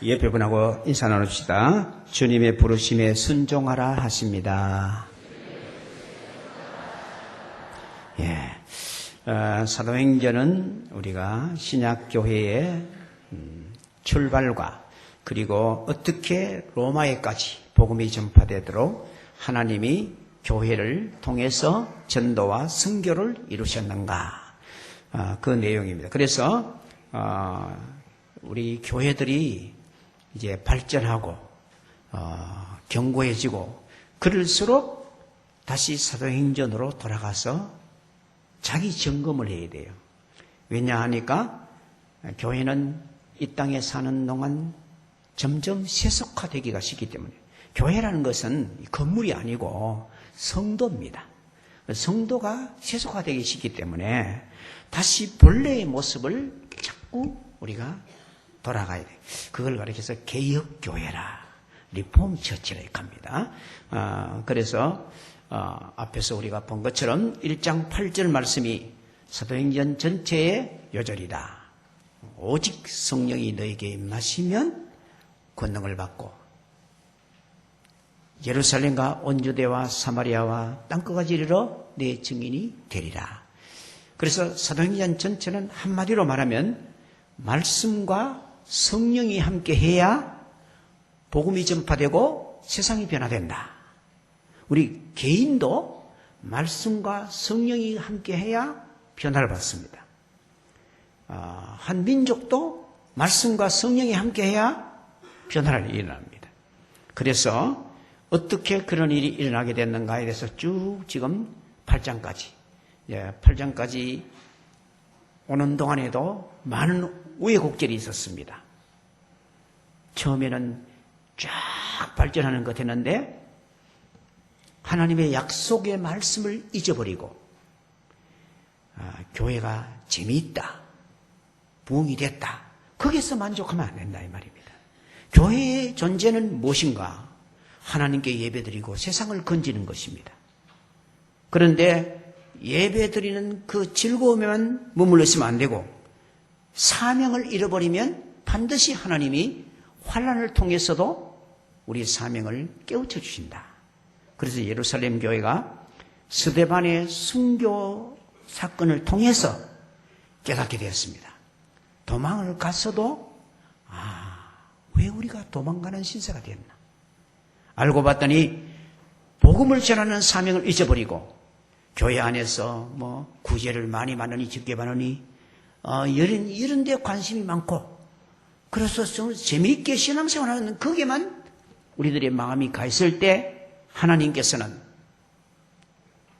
옆에 분하고 인사 나눕시다. 주님의 부르심에 순종하라 하십니다. 사도행전은 우리가 신약교회의 출발과 그리고 어떻게 로마에까지 복음이 전파되도록 하나님이 교회를 통해서 전도와 선교를 이루셨는가, 그 내용입니다. 그래서 우리 교회들이 이제 발전하고 견고해지고 그럴수록 다시 사도행전으로 돌아가서 자기 점검을 해야 돼요. 왜냐하니까 교회는 이 땅에 사는 동안 점점 세속화되기가 쉽기 때문에, 교회라는 것은 건물이 아니고 성도입니다. 성도가 세속화되기 쉽기 때문에 다시 본래의 모습을 자꾸 우리가 돌아가야 돼요. 그걸 가리켜서 개혁교회라, 리폼 처치라 이렇게 합니다. 그래서 앞에서 우리가 본 것처럼 1장 8절 말씀이 사도행전 전체의 요절이다. 오직 성령이 너에게 임하시면 권능을 받고 예루살렘과 온 유대와 사마리아와 땅끝까지 이르러 내 증인이 되리라. 그래서 사도행전 전체는 한마디로 말하면 말씀과 성령이 함께해야 복음이 전파되고 세상이 변화된다. 우리 개인도 말씀과 성령이 함께해야 변화를 받습니다. 한 민족도 말씀과 성령이 함께해야 변화를 일어납니다. 그래서 어떻게 그런 일이 일어나게 됐는가에 대해서 쭉 지금 8장까지, 8장까지 오는 동안에도 많은 우여곡절이 있었습니다. 처음에는 쫙 발전하는 것 했는데 하나님의 약속의 말씀을 잊어버리고 교회가 재미있다, 부흥이 됐다, 거기서 만족하면 안 된다 이 말입니다. 교회의 존재는 무엇인가? 하나님께 예배드리고 세상을 건지는 것입니다. 그런데 예배드리는 그 즐거움에만 머물러 있으면 안 되고 사명을 잃어버리면 반드시 하나님이 환난을 통해서도 우리 사명을 깨우쳐 주신다. 그래서 예루살렘 교회가 스데반의 순교 사건을 통해서 깨닫게 되었습니다. 도망을 갔어도 왜 우리가 도망가는 신세가 됐나? 알고 봤더니 복음을 전하는 사명을 잊어버리고 교회 안에서 구제를 많이 받느니 적게 받느니 이런 데 관심이 많고, 그래서 좀 재미있게 신앙생활하는 거기에만 우리들의 마음이 가 있을 때 하나님께서는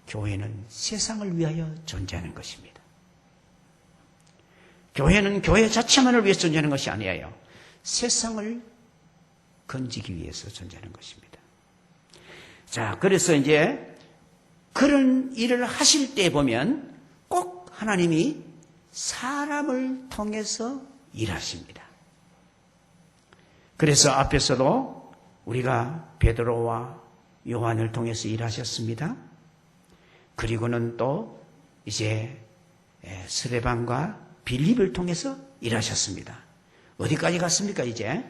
교회는 세상을 위하여 존재하는 것입니다. 교회는 교회 자체만을 위해서 존재하는 것이 아니에요. 세상을 건지기 위해서 존재하는 것입니다. 자, 그래서 이제 그런 일을 하실 때 보면 꼭 하나님이 사람을 통해서 일하십니다. 그래서 앞에서도 우리가 베드로와 요한을 통해서 일하셨습니다. 그리고는 또 이제 스데반과 빌립을 통해서 일하셨습니다. 어디까지 갔습니까? 이제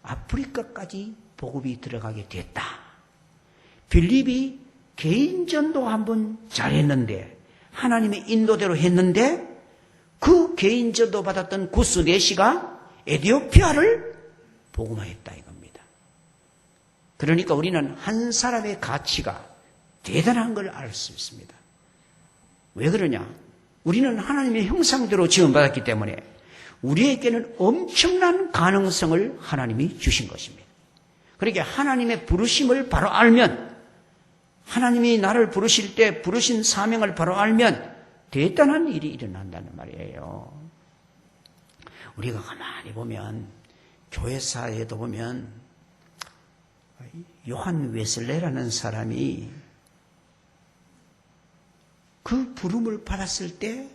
아프리카까지 복음이 들어가게 됐다. 빌립이 개인전도 한번 잘했는데, 하나님의 인도대로 했는데, 그 개인전도 받았던 구스 네시가 에티오피아를 복음화했다 이겁니다. 그러니까 우리는 한 사람의 가치가 대단한 걸 알 수 있습니다. 왜 그러냐? 우리는 하나님의 형상대로 지음받았기 때문에 우리에게는 엄청난 가능성을 하나님이 주신 것입니다. 그러니까 하나님의 부르심을 바로 알면, 하나님이 나를 부르실 때 부르신 사명을 바로 알면 대단한 일이 일어난다는 말이에요. 우리가 가만히 보면 교회사에도 보면 요한 웨슬레라는 사람이 그 부름을 받았을 때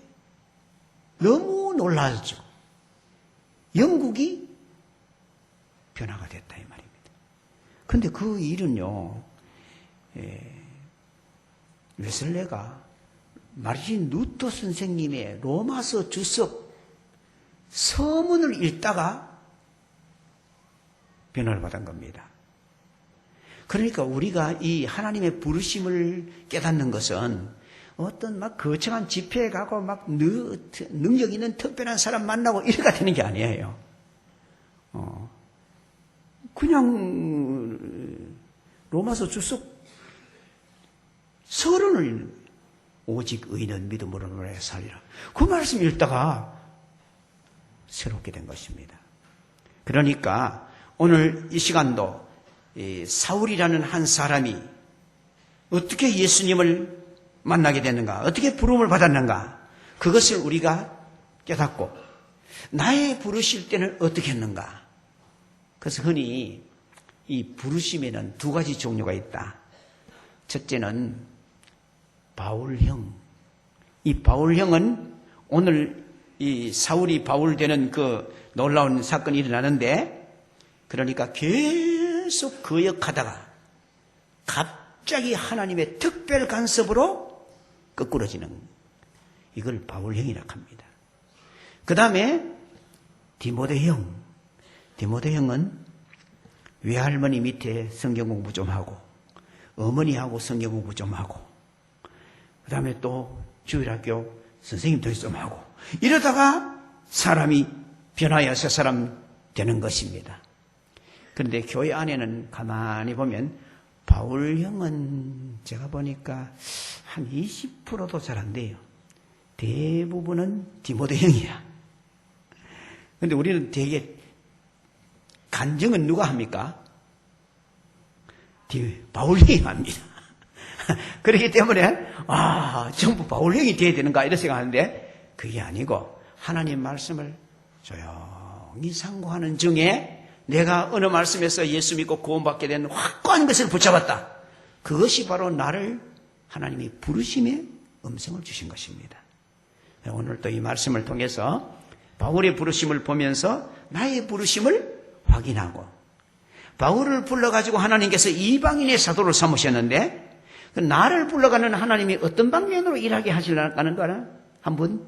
너무 놀라죠. 영국이 변화가 됐다 이 말입니다. 그런데 그 일은요, 웨슬레가 마르틴 루터 선생님의 로마서 주석 서문을 읽다가 변화를 받은 겁니다. 그러니까 우리가 이 하나님의 부르심을 깨닫는 것은 어떤 막 거창한 집회에 가고 막 능력 있는 특별한 사람 만나고 이래가 되는 게 아니에요. 그냥 로마서 주석 서론을 오직 의인은 믿음으로 말하여 살리라. 그 말씀 읽다가 새롭게 된 것입니다. 그러니까 오늘 이 시간도 사울이라는 한 사람이 어떻게 예수님을 만나게 됐는가, 어떻게 부름을 받았는가, 그것을 우리가 깨닫고 나의 부르실 때는 어떻게 했는가. 그래서 흔히 이 부르심에는 두 가지 종류가 있다. 첫째는 바울형. 이 바울형은 오늘 이 사울이 바울 되는 그 놀라운 사건이 일어나는데, 그러니까 계속 거역하다가 갑자기 하나님의 특별 간섭으로 거꾸러지는, 이걸 바울형이라고 합니다. 그 다음에 디모데형. 디모데형은 외할머니 밑에 성경 공부 좀 하고 어머니하고 성경 공부 좀 하고 그 다음에 또 주일학교 선생님도 좀 하고 이러다가 사람이 변화해서 새 사람 되는 것입니다. 그런데 교회 안에는 가만히 보면 바울형은 제가 보니까 한 20%도 잘 안 돼요. 대부분은 디모데형이야. 그런데 우리는 되게 간증은 누가 합니까? 바울형이 합니다. 그렇기 때문에 전부 바울형이 돼야 되는가 이런 생각하는데 그게 아니고 하나님 말씀을 조용히 상고하는 중에 내가 어느 말씀에서 예수 믿고 구원받게 된 확고한 것을 붙잡았다. 그것이 바로 나를 하나님이 부르심의 음성을 주신 것입니다. 오늘 또 이 말씀을 통해서 바울의 부르심을 보면서 나의 부르심을 확인하고, 바울을 불러가지고 하나님께서 이방인의 사도를 삼으셨는데 나를 불러가는 하나님이 어떤 방면으로 일하게 하시려는 거는 한번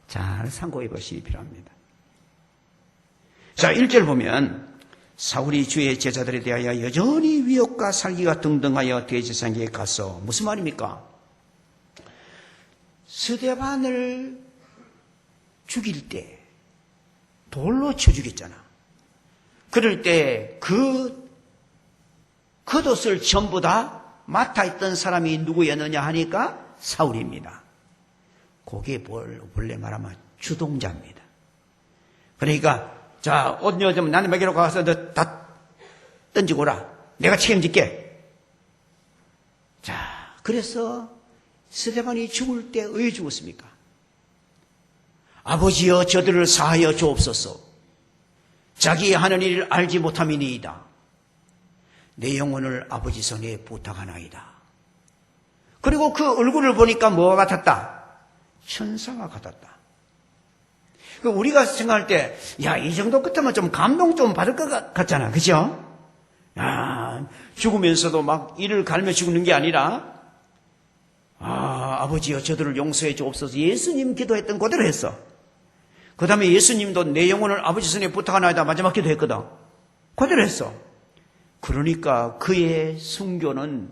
잘 상고해 보시기 필요합니다. 자, 1절 보면 사울이 주의 제자들에 대하여 여전히 위협과 살기가 등등하여 대제사장에게 가서, 무슨 말입니까? 스데반을 죽일 때 돌로 쳐 죽였잖아. 그럴 때 그 겉옷을 전부 다 맡아 있던 사람이 누구였느냐 하니까 사울입니다. 그게 원래 말하면 주동자입니다. 그러니까 자, 옷 좀 나는 먹이러 가서 너 다 던지고 오라. 내가 책임질게. 자, 그래서 스데반이 죽을 때 왜 죽었습니까? 아버지여 저들을 사하여 주옵소서. 자기 하는 일을 알지 못함이니이다. 내 영혼을 아버지 손에 부탁하나이다. 그리고 그 얼굴을 보니까 뭐가 같았다? 천사가 같았다. 우리가 생각할 때, 야, 이 정도 끝이면 좀 감동 좀 받을 것 같잖아. 그죠? 야, 죽으면서도 막 이를 갈며 죽는 게 아니라, 아버지여 저들을 용서해 주옵소서. 예수님 기도했던 그대로 했어. 그 다음에 예수님도 내 영혼을 아버지 손에 부탁하나이다 마지막 기도했거든. 그대로 했어. 그러니까 그의 순교는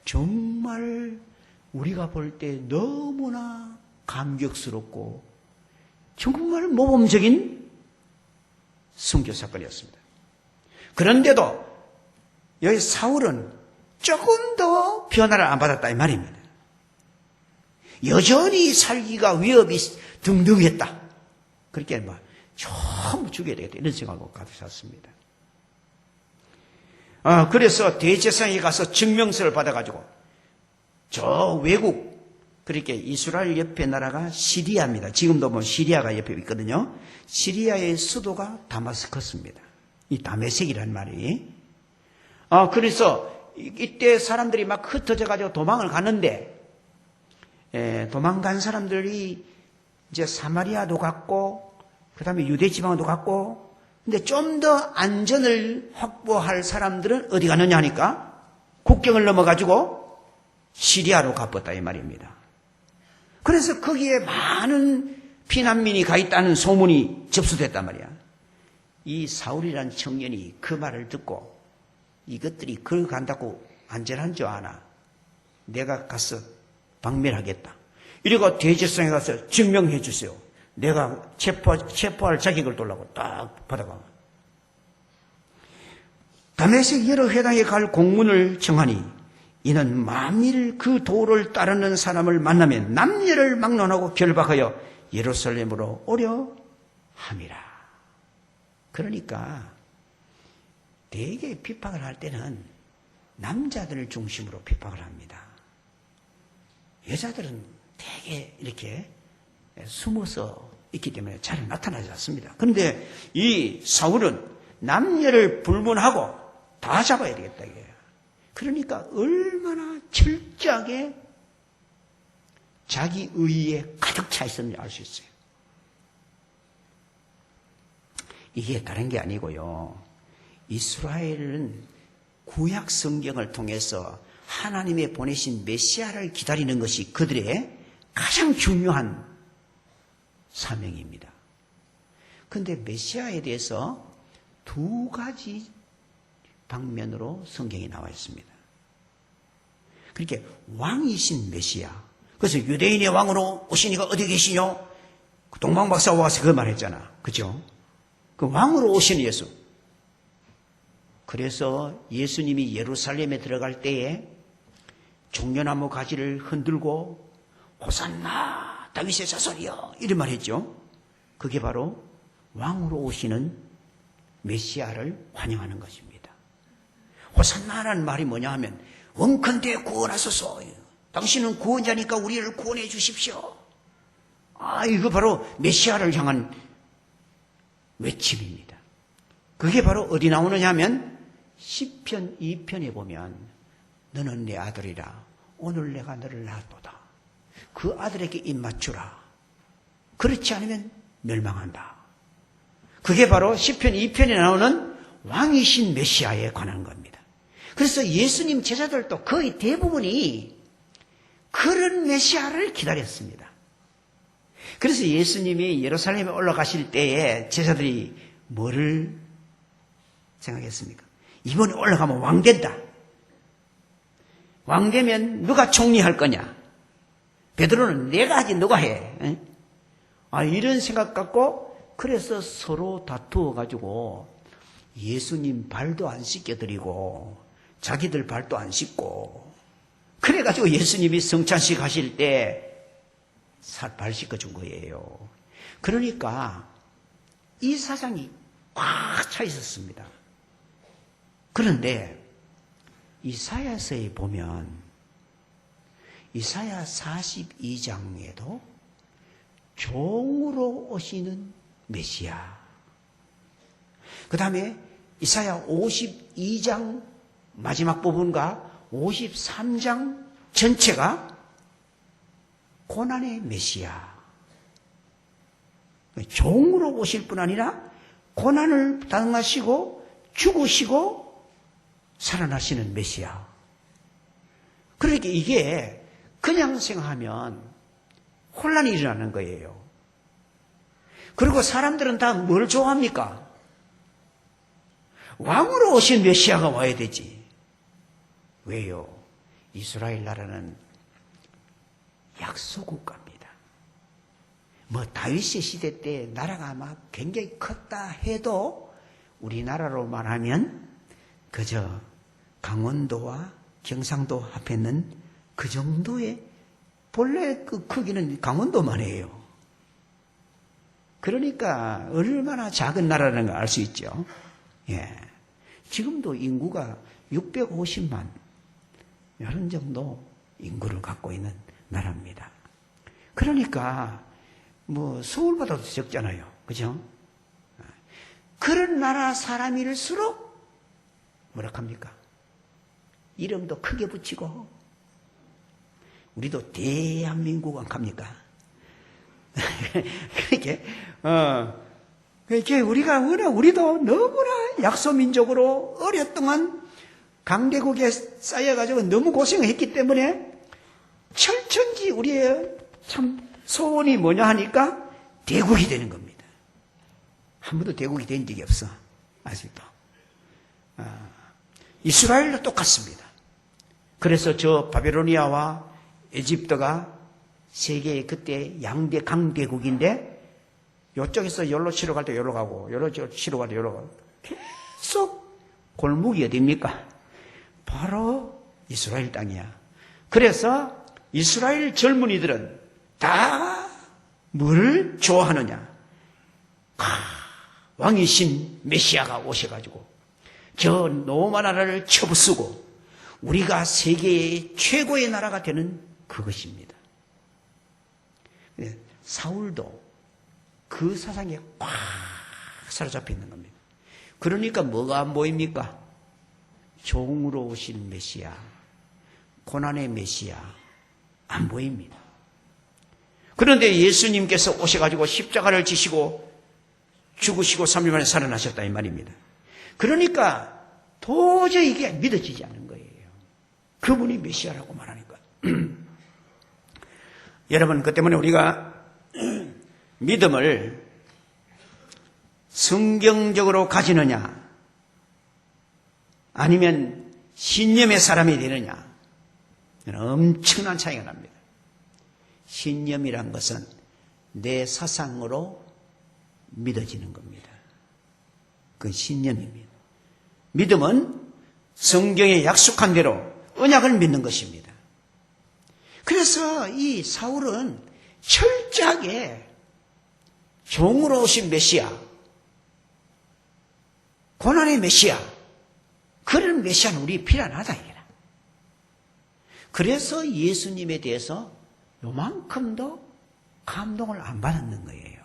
정말 우리가 볼 때 너무나 감격스럽고 정말 모범적인 순교 사건이었습니다. 그런데도 여기 사울은 조금 더 변화를 안 받았다 이 말입니다. 여전히 살기가 위협이 등등했다. 그렇게 막 전부 죽여야 되겠다 이런 생각으로 가득 찼습니다. 그래서 대제사장에 가서 증명서를 받아가지고 저 외국, 그렇게 이스라엘 옆에 나라가 시리아입니다. 지금도 뭐 시리아가 옆에 있거든요. 시리아의 수도가 다마스커스입니다. 이 다메섹이라는 말이. 그래서 이때 사람들이 막 흩어져가지고 도망을 가는데, 도망간 사람들이 이제 사마리아도 갔고, 그 다음에 유대 지방도 갔고, 근데 좀 더 안전을 확보할 사람들은 어디 가느냐 하니까 국경을 넘어가지고 시리아로 가봤다 이 말입니다. 그래서 거기에 많은 피난민이 가 있다는 소문이 접수됐단 말이야. 이 사울이란 청년이 그 말을 듣고 이것들이 걸어간다고 안전한 줄 아나? 내가 가서 박멸하겠다. 이래가 대제사장에 가서 증명해 주세요. 내가 체포할 자격을 돌라고 딱 받아가. 다메섹 여러 회당에 갈 공문을 정하니 이는 만일 그 도를 따르는 사람을 만나면 남녀를 막론하고 결박하여 예루살렘으로 오려 함이라. 그러니까 되게 핍박을 할 때는 남자들을 중심으로 핍박을 합니다. 여자들은 되게 이렇게 숨어서 있기 때문에 잘 나타나지 않습니다. 그런데 이 사울은 남녀를 불문하고 다 잡아야 되겠다 이거예요. 그러니까 얼마나 철저하게 자기 의에 가득 차 있었는지 알 수 있어요. 이게 다른 게 아니고요. 이스라엘은 구약 성경을 통해서 하나님의 보내신 메시아를 기다리는 것이 그들의 가장 중요한 사명입니다. 그런데 메시아에 대해서 두 가지 방면으로 성경이 나와 있습니다. 그렇게 왕이신 메시아. 그래서 유대인의 왕으로 오시니가 어디 계시뇨? 동방박사가 와서 그 말했잖아. 그죠? 그 왕으로 오신 예수. 그래서 예수님이 예루살렘에 들어갈 때에 종려나무 가지를 흔들고 호산나 다윗의 자손이여 이런 말 했죠. 그게 바로 왕으로 오시는 메시아를 환영하는 것입니다. 호산나라는 말이 뭐냐 하면 원컨대 구원하소서. 당신은 구원자니까 우리를 구원해 주십시오. 이거 바로 메시아를 향한 외침입니다. 그게 바로 어디 나오느냐 하면 시편 2편에 보면 너는 내 아들이라 오늘 내가 너를 낳았도다. 그 아들에게 입 맞추라. 그렇지 않으면 멸망한다. 그게 바로 시편 2편에 나오는 왕이신 메시아에 관한 겁니다. 그래서 예수님 제자들도 거의 대부분이 그런 메시아를 기다렸습니다. 그래서 예수님이 예루살렘에 올라가실 때에 제자들이 뭐를 생각했습니까? 이번에 올라가면 왕 된다. 왕 되면 누가 총리할 거냐? 베드로는 내가 하지 누가 해? 이런 생각 갖고 그래서 서로 다투어 가지고 예수님 발도 안 씻겨드리고 자기들 발도 안 씻고 그래가지고 예수님이 성찬식 하실 때 발 씻겨준 거예요. 그러니까 이 사상이 꽉 차 있었습니다. 그런데 이사야서에 보면 이사야 42장에도 종으로 오시는 메시아, 그 다음에 이사야 52장 마지막 부분과 53장 전체가 고난의 메시아, 종으로 오실 뿐 아니라 고난을 당하시고 죽으시고 살아나시는 메시아. 그러니까 이게 그냥 생각하면 혼란이 일어나는 거예요. 그리고 사람들은 다 뭘 좋아합니까? 왕으로 오신 메시아가 와야 되지. 왜요? 이스라엘 나라는 약소국가입니다. 다윗의 시대 때 나라가 아마 굉장히 컸다 해도 우리나라로 말하면 그저 강원도와 경상도 앞에 있는 그 정도의 본래 그 크기는 강원도만 해요. 그러니까 얼마나 작은 나라라는 걸 알 수 있죠. 예. 지금도 인구가 650만 이런 정도 인구를 갖고 있는 나라입니다. 그러니까 서울보다도 적잖아요. 그죠? 그런 나라 사람일수록 뭐라 합니까? 이름도 크게 붙이고 우리도 대한민국은 합니까? 그렇게 우리도 너무나 약소민족으로 오랫동안 강대국에 쌓여가지고 너무 고생을 했기 때문에 철천지 우리의 참 소원이 뭐냐 하니까 대국이 되는 겁니다. 한 번도 대국이 된 적이 없어. 아직도. 이스라엘도 똑같습니다. 그래서 저 바벨로니아와 에집트가 세계의 그때 양대 강대국인데 이쪽에서 열로 치러 갈 때 열로 가고 열로 치러 갈 때 열로 가고 계속 골목이 어디입니까? 바로 이스라엘 땅이야. 그래서 이스라엘 젊은이들은 다 뭘 좋아하느냐? 왕이신 메시아가 오셔가지고 저 로마 나라를 쳐부수고 우리가 세계의 최고의 나라가 되는 그것입니다. 사울도 그 사상에 꽉 사로잡혀 있는 겁니다. 그러니까 뭐가 안 보입니까? 종으로 오신 메시아, 고난의 메시아 안 보입니다. 그런데 예수님께서 오셔가지고 십자가를 지시고 죽으시고 3일 만에 살아나셨다 이 말입니다. 그러니까 도저히 이게 믿어지지 않는 거예요. 그분이 메시아라고 말하니까. 여러분, 그 때문에 우리가 믿음을 성경적으로 가지느냐 아니면 신념의 사람이 되느냐 엄청난 차이가 납니다. 신념이란 것은 내 사상으로 믿어지는 겁니다. 그건 신념입니다. 믿음은 성경에 약속한 대로 언약을 믿는 것입니다. 그래서 이 사울은 철저하게 종으로 오신 메시아, 고난의 메시아, 그런 메시아는 우리 필요하다 이거라. 그래서 예수님에 대해서 요만큼도 감동을 안 받았는 거예요.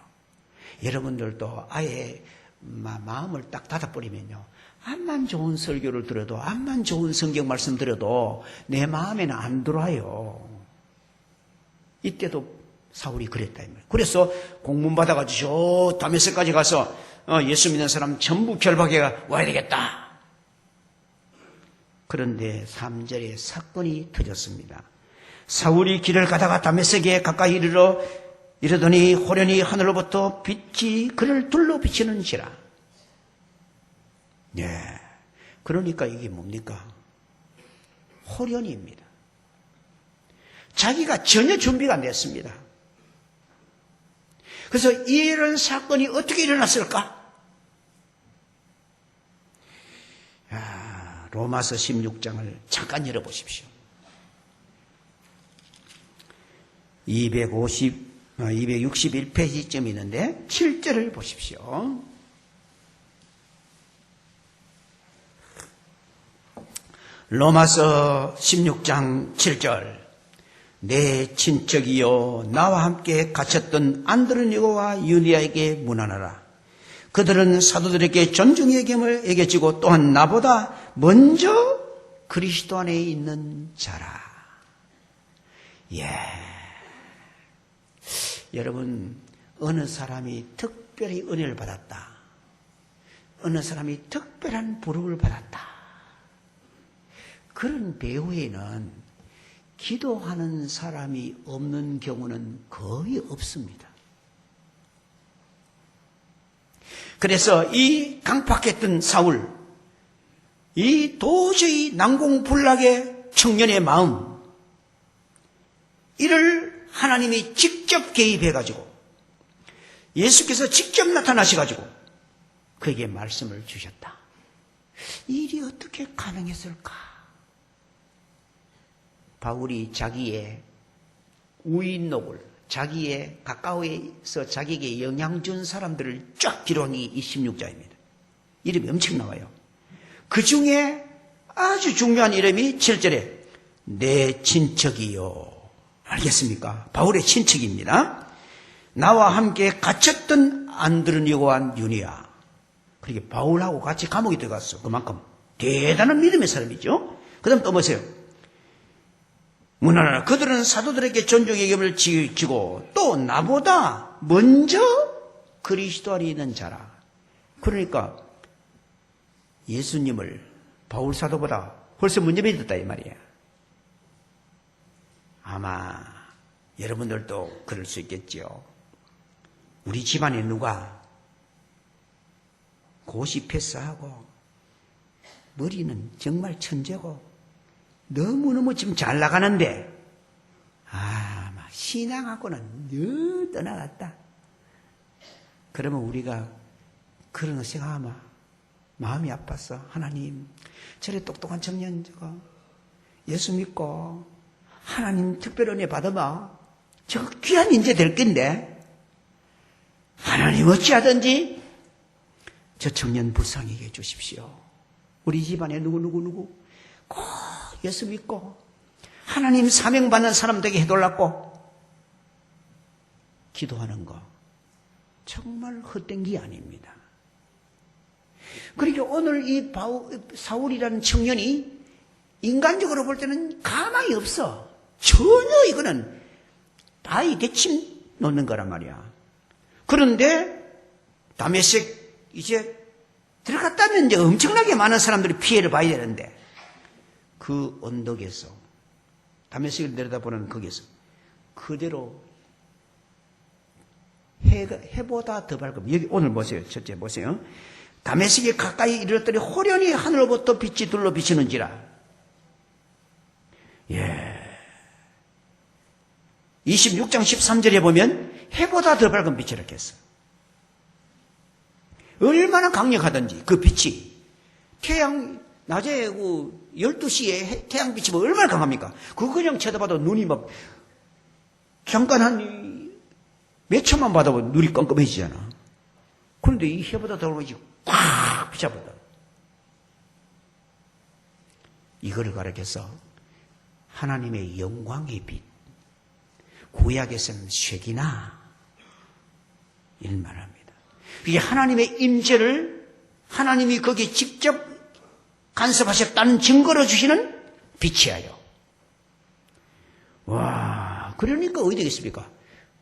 여러분들도 아예 마음을 딱 닫아버리면요. 암만 좋은 설교를 들어도 암만 좋은 성경 말씀 들어도 내 마음에는 안 들어와요. 이때도 사울이 그랬다. 그래서 공문 받아가지고 저 다메섹까지 가서 예수 믿는 사람 전부 결박해 와야 되겠다. 그런데 3절에 사건이 터졌습니다. 사울이 길을 가다가 다메섹에 가까이 이르더니 호련히 하늘로부터 빛이 그를 둘러 비치는지라. 네. 그러니까 이게 뭡니까? 호련입니다. 자기가 전혀 준비가 안 됐습니다. 그래서 이런 사건이 어떻게 일어났을까? 로마서 16장을 잠깐 열어보십시오. 261페이지쯤 있는데 7절을 보십시오. 로마서 16장 7절. 내 친척이요 나와 함께 갇혔던 안드로니고와 유니아에게 문안하라. 그들은 사도들에게 존중의 여김을 여겨지고 또한 나보다 먼저 그리스도 안에 있는 자라. 예. 여러분, 어느 사람이 특별히 은혜를 받았다. 어느 사람이 특별한 부름을 받았다. 그런 배후에는 기도하는 사람이 없는 경우는 거의 없습니다. 그래서 이 강팍했던 사울, 이 도저히 난공불락의 청년의 마음, 이를 하나님이 직접 개입해가지고 예수께서 직접 나타나셔가지고 그에게 말씀을 주셨다. 이 일이 어떻게 가능했을까? 바울이 자기의 우인록을, 자기의 가까이서 자기에게 영향 준 사람들을 쫙 기록한 게 26자입니다. 이름이 엄청 나와요. 그 중에 아주 중요한 이름이 7절에 내 친척이요. 알겠습니까? 바울의 친척입니다. 나와 함께 갇혔던 안드로니고와 유니아. 그렇게 바울하고 같이 감옥에 들어갔어. 그만큼 대단한 믿음의 사람이죠. 그 다음 또 보세요. 문하나 그들은 사도들에게 존중의 여김을 지고 또 나보다 먼저 그리스도 안에 있는 자라. 그러니까 예수님을 바울 사도보다 훨씬 먼저 믿었다 이 말이에요. 아마 여러분들도 그럴 수 있겠죠. 우리 집안에 누가 고시 패스하고 머리는 정말 천재고 너무너무 지금 잘 나가는데 막 신앙하고는 늘 떠나갔다. 그러면 우리가 그런 거 생각하면 마음이 아팠어. 하나님, 저래 똑똑한 청년 저거 예수 믿고 하나님 특별 은혜 받으면 저거 귀한 인재 될 건데 하나님 어찌하든지 저 청년 불쌍하게 해주십시오. 우리 집안에 누구 꼭 예수 믿고 하나님 사명받는 사람 되게 해달라고 기도하는 거 정말 헛된 게 아닙니다. 그러니까 오늘 이 사울이라는 청년이 인간적으로 볼 때는 가망이 없어. 전혀 이거는 나이 대침 놓는 거란 말이야. 그런데 다메섹 이제 들어갔다면 이제 엄청나게 많은 사람들이 피해를 봐야 되는데 그 언덕에서 다메섹을 내려다보는 거기에서 그대로 해보다 더 밝음. 여기 오늘 보세요. 첫째 보세요. 다메섹에 가까이 이르렀더니 호련히 하늘로부터 빛이 둘러 비치는지라. 26장 13절에 보면 해보다 더 밝은 빛이 이렇게 했어. 얼마나 강력하든지 그 빛이 태양 낮에 12시에 태양빛이 얼마나 강합니까? 그거 그냥 쳐다봐도 눈이 막 잠깐 한 몇 초만 봐도 눈이 깜깜해지잖아. 그런데 이 해보다 더 밝은 꽉 비춰보다. 이거를 가르쳐서 하나님의 영광의 빛, 구약에서는 쉐기나 이런 말을 합니다. 이게 하나님의 임재를 하나님이 거기에 직접 간섭하셨다는 증거로 주시는 빛이에요. 와, 그러니까 어디 되겠습니까?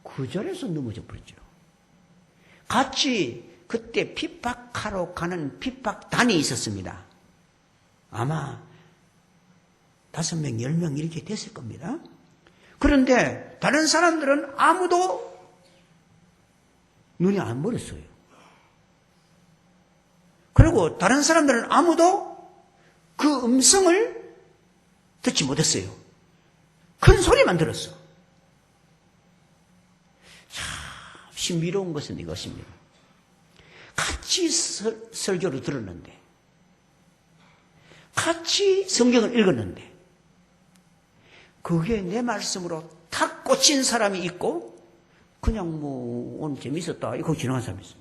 그 자리에서 넘어져 버렸죠. 같이 그때 핍박하러 가는 핍박단이 있었습니다. 아마 5명, 10명 이렇게 됐을 겁니다. 그런데 다른 사람들은 아무도 눈이 안 멀었어요. 그리고 다른 사람들은 아무도 그 음성을 듣지 못했어요. 큰 소리만 들었어. 참 신비로운 것은 이것입니다. 같이 설교를 들었는데 같이 성경을 읽었는데 그게 내 말씀으로 탁 꽂힌 사람이 있고 그냥 오늘 재밌었다 이거 지나간 사람이 있어요.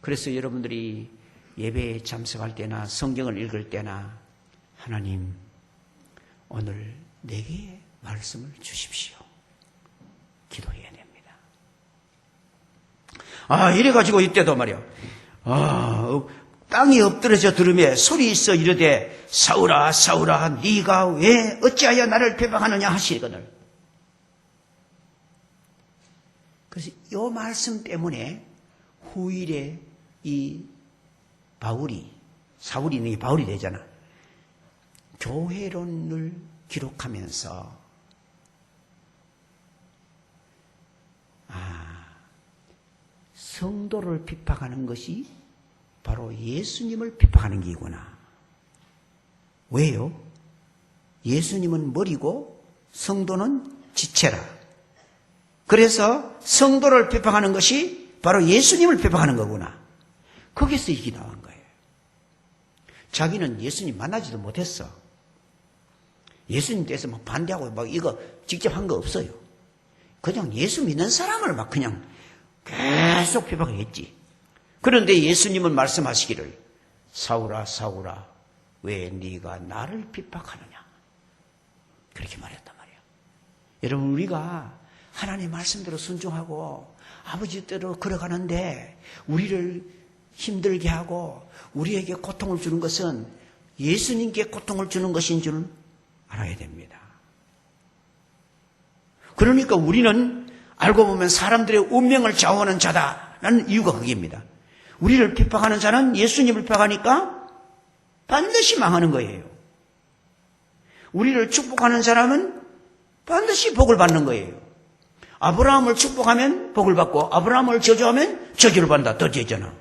그래서 여러분들이 예배에 참석할 때나 성경을 읽을 때나 하나님 오늘 내게 말씀을 주십시오. 기도해야 됩니다. 이래가지고 이때도 말이야. 땅이 엎드려져 들으며 소리 있어 이르되 사울아 사울아 네가 왜 어찌하여 나를 핍박하느냐 하시거늘. 그래서 이 말씀 때문에 후일에 이 사울이 있는 게 바울이 되잖아. 교회론을 기록하면서 성도를 핍박하는 것이 바로 예수님을 핍박하는 게이구나. 왜요? 예수님은 머리고 성도는 지체라. 그래서 성도를 핍박하는 것이 바로 예수님을 핍박하는 거구나. 거기서 이게 나온 거예요. 자기는 예수님 만나지도 못했어. 예수님 대해서 막 반대하고 막 이거 직접 한 거 없어요. 그냥 예수 믿는 사람을 막 그냥 계속 핍박을 했지. 그런데 예수님은 말씀하시기를 사울아 사울아 왜 네가 나를 핍박하느냐 그렇게 말했단 말이에요. 여러분 우리가 하나님의 말씀대로 순종하고 아버지 뜻대로 걸어가는데 우리를 힘들게 하고 우리에게 고통을 주는 것은 예수님께 고통을 주는 것인 줄 알아야 됩니다. 그러니까 우리는 알고 보면 사람들의 운명을 좌우하는 자다라는 이유가 그게입니다. 우리를 핍박하는 자는 예수님을 핍박하니까 반드시 망하는 거예요. 우리를 축복하는 사람은 반드시 복을 받는 거예요. 아브라함을 축복하면 복을 받고 아브라함을 저주하면 저주를 받는다. 더 되잖아.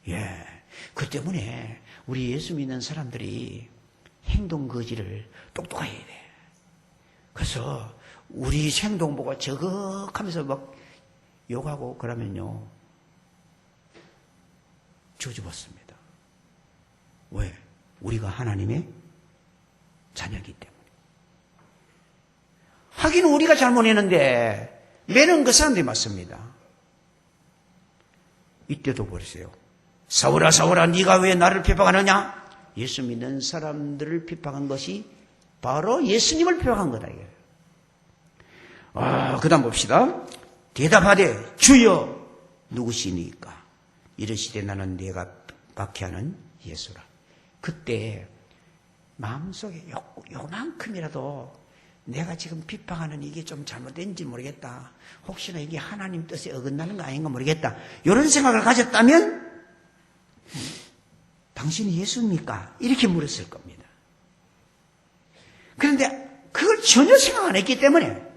예. 그 때문에 우리 예수 믿는 사람들이 행동 거지를 똑똑해야 돼. 그래서 우리 행동 보고 저격하면서 막 욕하고 그러면요, 저주받습니다. 왜? 우리가 하나님의 자녀이기 때문에. 하긴 우리가 잘못했는데 매는 그 사람들이 맞습니다. 이때도 보세요. 사울아 사울아 네가 왜 나를 핍박하느냐? 예수 믿는 사람들을 핍박한 것이 바로 예수님을 핍박한 거다. 이게. 그 다음 봅시다. 대답하되 주여 누구시니까? 이르시되 나는 네가 박해하는 예수라. 그때 마음속에 요만큼이라도 내가 지금 비판하는 이게 좀 잘못된지 모르겠다. 혹시나 이게 하나님 뜻에 어긋나는 거 아닌가 모르겠다. 이런 생각을 가졌다면 당신이 예수입니까? 이렇게 물었을 겁니다. 그런데 그걸 전혀 생각 안 했기 때문에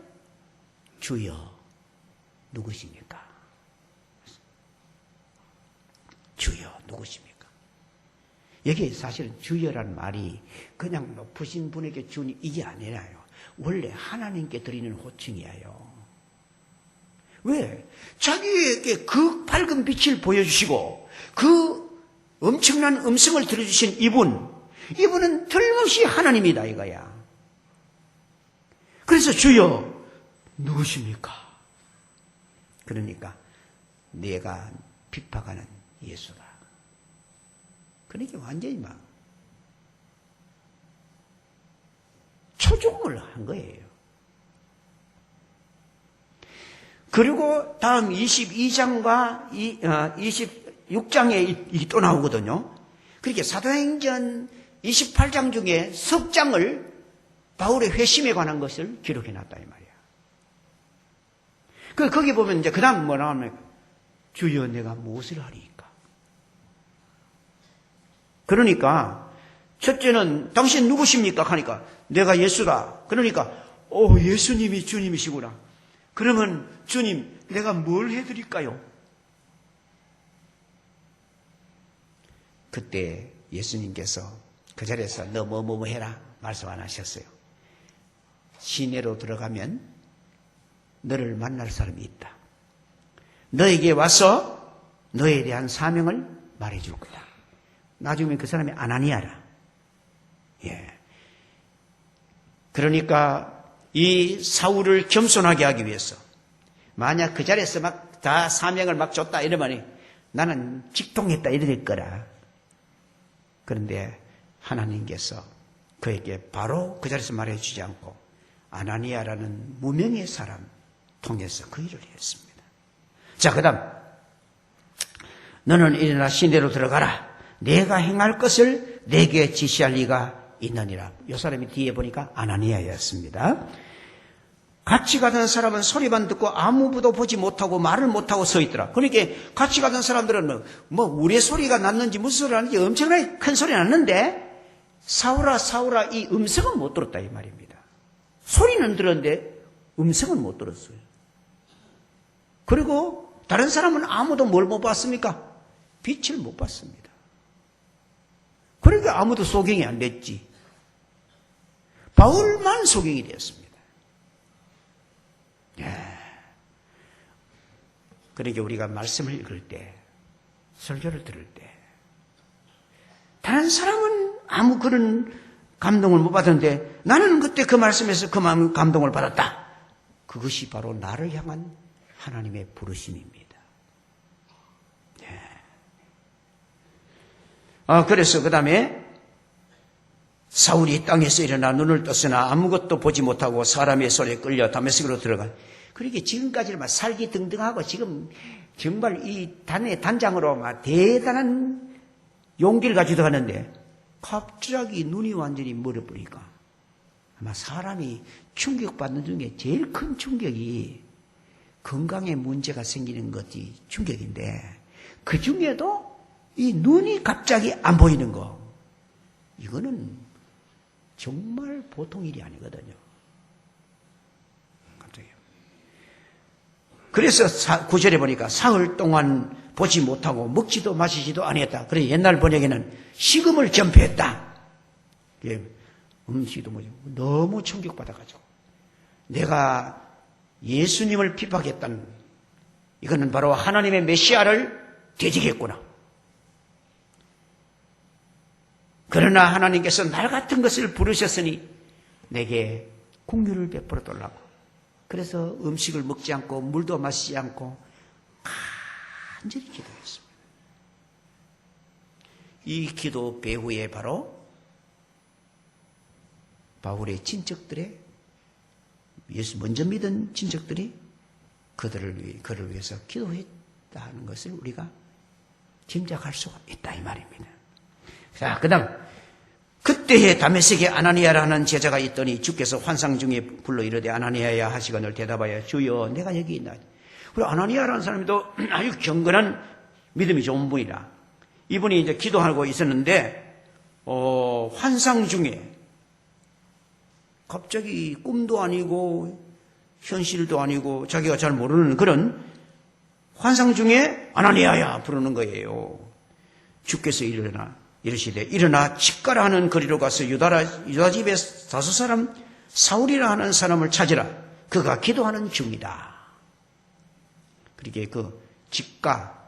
주여 누구십니까? 주여 누구십니까? 여기 사실은 주여라는 말이 그냥 높으신 분에게 주니 이게 아니라요. 원래 하나님께 드리는 호칭이에요. 왜? 자기에게 그 밝은 빛을 보여주시고 그 엄청난 음성을 들어주신 이분은 틀림없이 하나님이다 이거야. 그래서 주여 누구십니까? 그러니까 내가 핍박하는 예수다. 그러니까 완전히 막 초종을 한 거예요. 그리고 다음 22장과 26장에 또 나오거든요. 그렇게 사도행전 28장 중에 석 장을 바울의 회심에 관한 것을 기록해놨다 이 말이야. 거기 보면 이제 그 다음 뭐 나오면 주여 내가 무엇을 하리까? 그러니까 첫째는 당신 누구십니까? 하니까 내가 예수다. 그러니까 예수님이 주님이시구나. 그러면 주님 내가 뭘 해드릴까요? 그때 예수님께서 그 자리에서 너 뭐 해라 말씀 안 하셨어요. 시내로 들어가면 너를 만날 사람이 있다. 너에게 와서 너에 대한 사명을 말해줄 거다. 나중에 그 사람이 아나니아라. 예. 그러니까 이 사울을 겸손하게 하기 위해서 만약 그 자리에서 막 다 사명을 막 줬다 이러면 나는 직통했다 이럴 거라. 그런데 하나님께서 그에게 바로 그 자리에서 말해주지 않고 아나니아라는 무명의 사람 통해서 그 일을 했습니다. 자, 그 다음 너는 일어나 시내로 들어가라. 내가 행할 것을 내게 지시할 리가 있느니라. 이 사람이 뒤에 보니까 아나니아였습니다. 같이 가던 사람은 소리만 듣고 아무도 보지 못하고 말을 못하고 서 있더라. 그러니까 같이 가던 사람들은 뭐 우리의 소리가 났는지 무슨 소리가 났는지 엄청나게 큰 소리 났는데 사울아 사울아 이 음성은 못 들었다 이 말입니다. 소리는 들었는데 음성은 못 들었어요. 그리고 다른 사람은 아무도 뭘 못 봤습니까? 빛을 못 봤습니다. 그러니까 아무도 소경이 안 됐지. 바울만 소경이 되었습니다. 그러니까 우리가 말씀을 읽을 때, 설교를 들을 때, 다른 사람은 아무 그런 감동을 못 받았는데 나는 그때 그 말씀에서 그 감동을 받았다. 그것이 바로 나를 향한 하나님의 부르심입니다. 그래서 그 다음에 사울이 땅에서 일어나 눈을 떴으나 아무것도 보지 못하고 사람의 소리에 끌려 다메섹으로 들어가. 그렇게 지금까지는 막 살기등등하고 지금 정말 이 단장으로 막 대단한 용기를 가지고 가는데 갑자기 눈이 완전히 멀어버리니까 아마 사람이 충격받는 중에 제일 큰 충격이 건강에 문제가 생기는 것이 충격인데 그 중에도 이 눈이 갑자기 안 보이는 거 이거는 정말 보통 일이 아니거든요. 갑자기. 그래서 9절에 보니까 사흘 동안 보지 못하고 먹지도 마시지도 아니했다. 그래 옛날 번역에는 식음을 전폐했다. 예, 음식도 뭐지? 너무 충격받아가지고 내가 예수님을 핍박했다는 이거는 바로 하나님의 메시아를 대적했구나. 그러나 하나님께서 날 같은 것을 부르셨으니 내게 긍휼을 베풀어 달라고. 그래서 음식을 먹지 않고 물도 마시지 않고 간절히 기도했습니다. 이 기도 배후에 바로 바울의 친척들의 예수 먼저 믿은 친척들이 그를 위해서 기도했다는 것을 우리가 짐작할 수가 있다 이 말입니다. 자, 그다음 그때에 다메섹에 아나니아라는 제자가 있더니 주께서 환상 중에 불러 이르되 아나니아야 하시거늘 대답하여 주여 내가 여기 있나. 우리 아나니아라는 사람도 아주 경건한 믿음이 좋은 분이라. 이분이 이제 기도하고 있었는데 환상 중에 갑자기 꿈도 아니고 현실도 아니고 자기가 잘 모르는 그런 환상 중에 아나니아야 부르는 거예요. 주께서 이르시되 일어나 집가라 하는 거리로 가서 유다 집의 다섯 사람 사울이라 하는 사람을 찾으라. 그가 기도하는 중이다. 그렇게 그 집가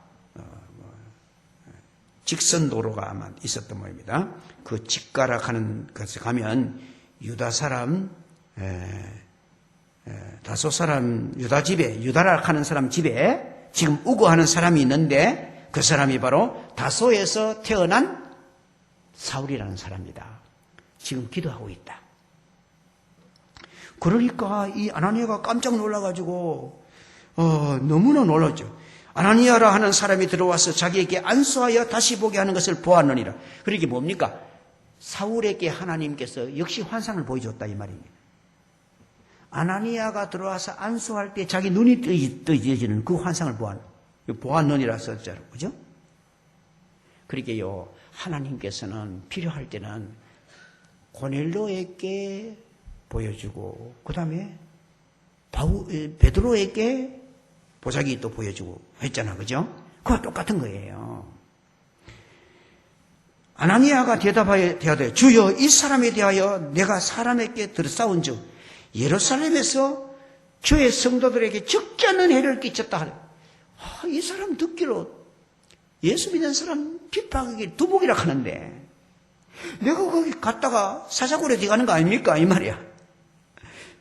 직선 도로가 아마 있었던 모양입니다. 그 집가라 하는 곳에 가면 유다 사람 다섯 사람 유다 집에 유다라 하는 사람 집에 지금 우거하는 사람이 있는데 그 사람이 바로 다소에서 태어난 사울이라는 사람이다. 지금 기도하고 있다. 그러니까 이 아나니아가 깜짝 놀라가지고 너무나 놀랐죠. 아나니아라 하는 사람이 들어와서 자기에게 안수하여 다시 보게 하는 것을 보았느니라. 그러게 뭡니까? 사울에게 하나님께서 역시 환상을 보여줬다 이 말입니다. 아나니아가 들어와서 안수할 때 자기 눈이 뜨지는 그 환상을 보았느니라 썼잖아요. 그죠? 그러게요. 하나님께서는 필요할 때는 고넬료에게 보여주고 그 다음에 베드로에게 보자기 또 보여주고 했잖아. 그죠? 그거 똑같은 거예요. 아나니아가 대답하여 주여 이 사람에 대하여 내가 사람에게 들싸운 즉 예루살렘에서 주의 성도들에게 적지 않은 해를 끼쳤다. 이 사람 듣기로 예수 믿는 사람 핍박하기 두목이라 하는데 내가 거기 갔다가 사자굴에 들어가는 거 아닙니까? 이 말이야.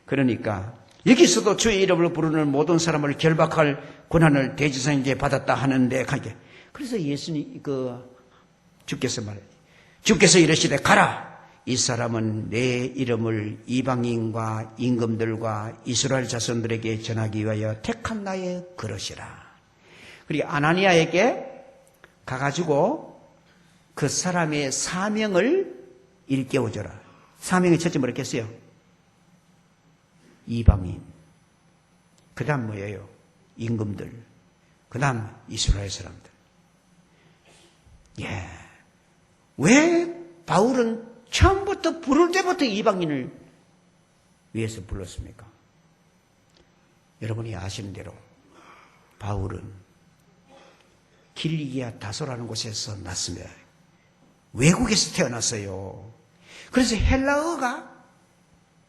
그러니까 여기서도 주의 이름을 부르는 모든 사람을 결박할 권한을 대제사장에게 받았다 하는데 그래서 예수님 주께서 말해요. 주께서 이르시되 가라. 이 사람은 내 이름을 이방인과 임금들과 이스라엘 자손들에게 전하기 위하여 택한 나의 그릇이라. 그리고 아나니아에게 가가지고 그 사람의 사명을 일깨워줘라. 사명의 첫째 뭐랬겠어요? 이방인. 그 다음 뭐예요? 임금들. 그 다음 이스라엘 사람들. 예. 왜 바울은 처음부터 부를 때부터 이방인을 위해서 불렀습니까? 여러분이 아시는 대로 바울은 길리기아 다소라는 곳에서 났으며 외국에서 태어났어요. 그래서 헬라어가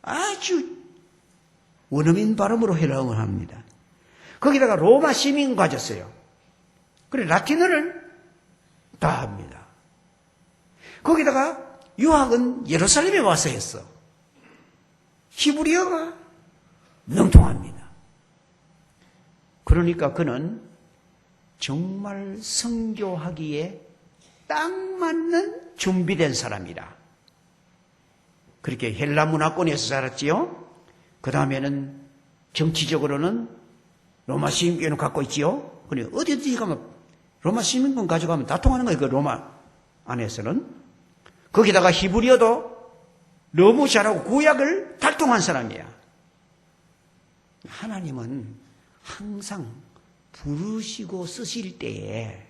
아주 원어민 발음으로 헬라어를 합니다. 거기다가 로마 시민 가졌어요. 그래 라틴어를 다 합니다. 거기다가 유학은 예루살렘에 와서 했어. 히브리어가 능통합니다. 그러니까 그는 정말 선교하기에 딱 맞는 준비된 사람이라. 그렇게 헬라 문화권에서 자랐지요. 그 다음에는 정치적으로는 로마 시민권을 갖고 있지요. 그래 어디든지 가면 로마 시민권 가져가면 다 통하는 거예요. 그 로마 안에서는. 거기다가 히브리어도 너무 잘하고 구약을 달동한 사람이야. 하나님은 항상 부르시고 쓰실 때에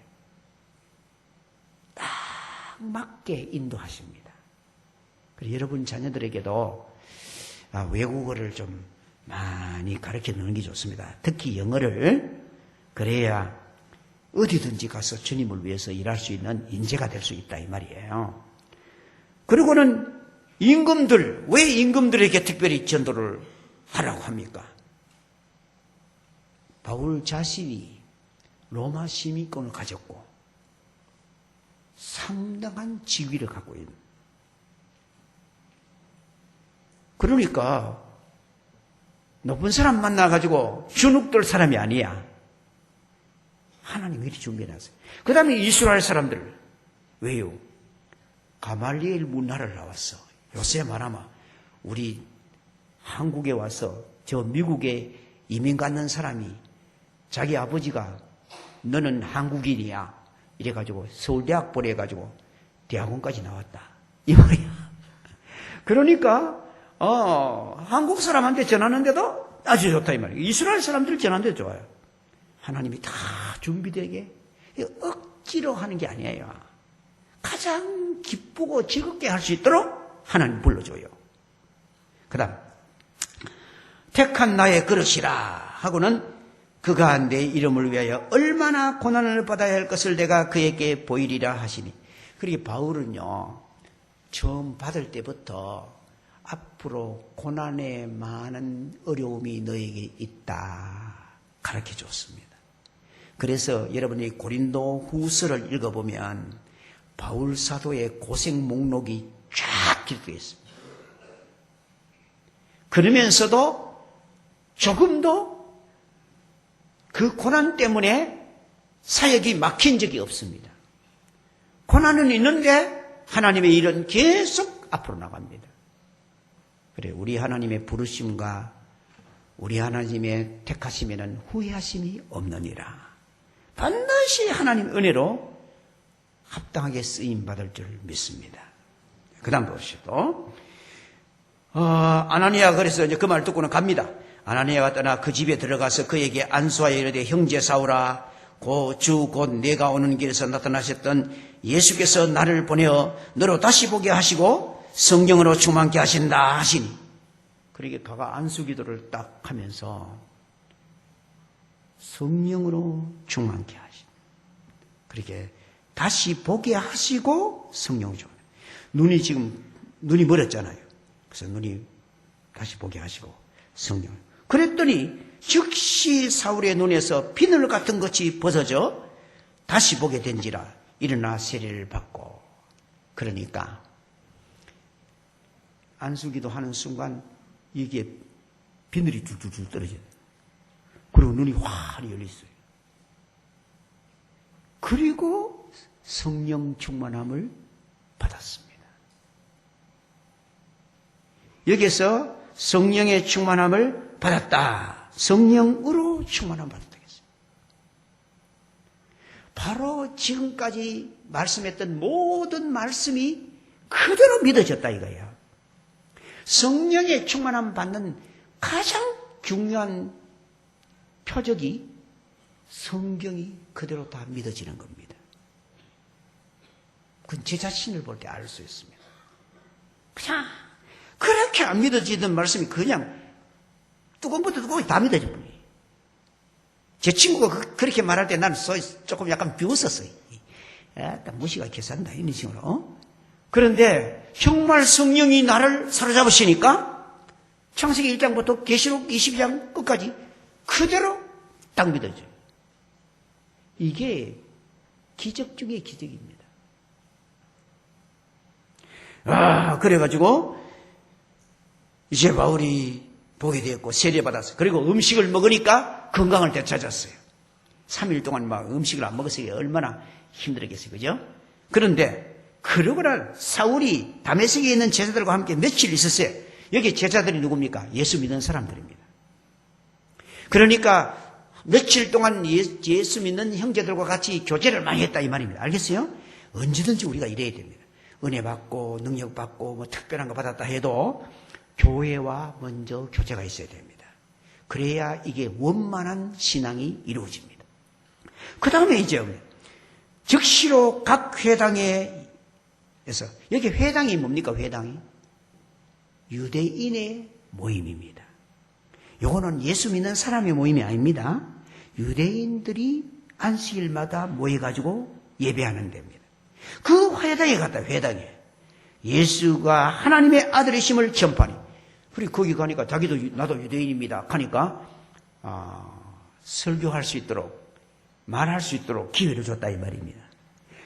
딱 맞게 인도하십니다. 그래서 여러분 자녀들에게도 외국어를 좀 많이 가르쳐 넣는 게 좋습니다. 특히 영어를. 그래야 어디든지 가서 주님을 위해서 일할 수 있는 인재가 될 수 있다 이 말이에요. 그리고는 임금들, 왜 임금들에게 특별히 전도를 하라고 합니까? 바울 자신이 로마 시민권을 가졌고 상당한 지위를 갖고 있는, 그러니까 높은 사람 만나가지고 주눅들 사람이 아니야. 하나님이 미리 준비해놨어요. 그 다음에 이스라엘 사람들, 왜요? 가말리엘 문화를 나왔어. 요새 말하면 우리 한국에 와서 저 미국에 이민 갔는 사람이 자기 아버지가 너는 한국인이야 이래가지고 서울대학 보내가지고 대학원까지 나왔다 이 말이야. 그러니까 한국 사람한테 전하는데도 아주 좋다 이 말이에요. 이스라엘 사람들 전하는데도 좋아요. 하나님이 다 준비되게 억지로 하는 게 아니에요. 가장 기쁘고 즐겁게 할 수 있도록 하나님 불러줘요. 그 다음 택한 나의 그릇이라 하고는 그가 내 이름을 위하여 얼마나 고난을 받아야 할 것을 내가 그에게 보이리라 하시니. 그러게 바울은요 처음 받을 때부터 앞으로 고난의 많은 어려움이 너에게 있다 가르쳐 줬습니다. 그래서 여러분이 고린도 후서를 읽어보면 바울 사도의 고생 목록이 쫙 기록되어 있습니다. 그러면서도 조금도 그 고난 때문에 사역이 막힌 적이 없습니다. 고난은 있는데 하나님의 일은 계속 앞으로 나갑니다. 그래, 우리 하나님의 부르심과 우리 하나님의 택하심에는 후회하심이 없느니라. 반드시 하나님 은혜로 합당하게 쓰임받을 줄 믿습니다. 그 다음 보시죠. 아나니아가 그래서 이제 그 말 듣고는 갑니다. 아나니아가 떠나 그 집에 들어가서 그에게 안수하여 이르되 형제 사울아 곧 내가 오는 길에서 나타나셨던 예수께서 나를 보내어 너로 다시 보게 하시고 성령으로 충만케 하신다 하시니. 그러게 그가 안수기도를 딱 하면서 성령으로 충만케 하시니. 그렇게 다시 보게 하시고 성령을 줘. 눈이 멀었잖아요. 그래서 눈이 다시 보게 하시고 성령을. 그랬더니 즉시 사울의 눈에서 비늘 같은 것이 벗어져 다시 보게 된지라 일어나 세례를 받고. 그러니까 안수기도 하는 순간 이게 비늘이 줄줄줄 떨어져요. 그리고 눈이 환히 열렸어요. 그리고 성령 충만함을 받았습니다. 여기서 성령의 충만함을 받았다. 성령으로 충만함을 받았다. 바로 지금까지 말씀했던 모든 말씀이 그대로 믿어졌다 이거예요. 성령의 충만함 받는 가장 중요한 표적이 성경이 그대로 다 믿어지는 겁니다. 그건 제 자신을 볼 때 알 수 있습니다. 그냥 그렇게 안 믿어지던 말씀이 그냥 뚜껑부터 뚜껑이 다 믿어져 버려요. 제 친구가 그렇게 말할 때 나는 조금 약간 비웃었어요. 약간 무시가 계산다 이런 식으로. 그런데 정말 성령이 나를 사로잡으시니까 창세기 1장부터 계시록 22장 끝까지 그대로 딱 믿어져요. 이게 기적 중의 기적입니다. 그래가지고 이제 바울이 보게 되었고 세례받았어요. 그리고 음식을 먹으니까 건강을 되찾았어요. 3일 동안 막 음식을 안 먹었어요. 얼마나 힘들었겠어요. 그죠? 그런데 그러고나 사울이 다메섹에 있는 제자들과 함께 며칠 있었어요. 여기 제자들이 누굽니까? 예수 믿는 사람들입니다. 그러니까 며칠 동안 예수 믿는 형제들과 같이 교제를 많이 했다 이 말입니다. 알겠어요? 언제든지 우리가 이래야 됩니다. 은혜 받고 능력 받고 뭐 특별한 거 받았다 해도 교회와 먼저 교제가 있어야 됩니다. 그래야 이게 원만한 신앙이 이루어집니다. 그 다음에 이제 즉시로 각 회당에서, 여기 회당이 뭡니까? 회당이 유대인의 모임입니다. 요거는 예수 믿는 사람의 모임이 아닙니다. 유대인들이 안식일마다 모여가지고 예배하는 데입니다. 그 회당에 갔다, 회당에. 예수가 하나님의 아들이심을 전파하니. 그리고 거기 가니까 자기도 나도 유대인입니다. 하니까 설교할 수 있도록, 말할 수 있도록 기회를 줬다 이 말입니다.